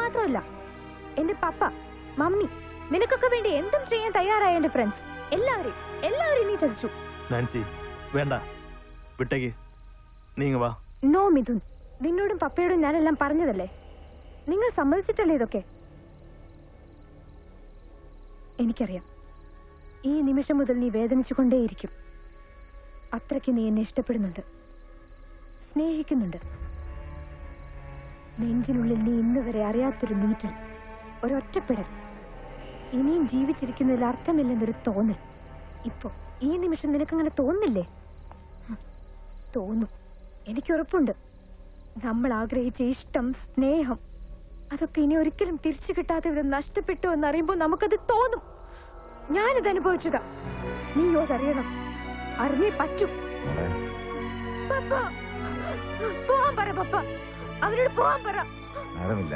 മാത്രമല്ല, എന്റെ പപ്പ, മമ്മി, നിനക്കൊക്കെ വേണ്ടി എന്തും ചെയ്യാൻ തയ്യാറായ എന്റെ ഫ്രണ്ട്സ് എല്ലാവരെയും നീ ചതിച്ചു. നാൻസി വേണ്ട, വിട്ടേക്ക്, നീങ്ങ വാ. നോ മിഥുൻ, നിന്നോടും പപ്പയോടും ഞാനെല്ലാം പറഞ്ഞതല്ലേ. നിങ്ങൾ സമ്മതിച്ചിട്ടല്ലേ ഇതൊക്കെ? എനിക്കറിയാം, ഈ നിമിഷം മുതൽ നീ വേദനിച്ചുകൊണ്ടേയിരിക്കും. അത്രയ്ക്ക് നീ എന്നെ ഇഷ്ടപ്പെടുന്നുണ്ട്, സ്നേഹിക്കുന്നുണ്ട്. നെഞ്ചിനുള്ളിൽ നീ ഇന്ന് വരെ അറിയാത്തൊരു നീറ്റൽ, ഒരൊറ്റപ്പെടൽ, ഇനിയും ജീവിച്ചിരിക്കുന്നതിൽ അർത്ഥമില്ലെന്നൊരു തോന്നൽ. ഇപ്പോ ഈ നിമിഷം നിനക്കങ്ങനെ തോന്നില്ലേ? തോന്നും, എനിക്കുറപ്പുണ്ട്. നമ്മൾ ആഗ്രഹിച്ച ഇഷ്ടം, സ്നേഹം, അതൊക്കെ ഇനി ഒരിക്കലും തിരിച്ചു കിട്ടാത്ത വിധം നഷ്ടപ്പെട്ടു എന്നറിയുമ്പോൾ നമുക്കത് തോന്നും. ഞാനിത് അനുഭവിച്ചതാ, നീ അതറിയണം, അറിഞ്ഞേ പറ്റൂ. പപ്പ പോവാൻ പറ, പപ്പ അവരോട് പോവാൻ പറ. സാരമില്ല,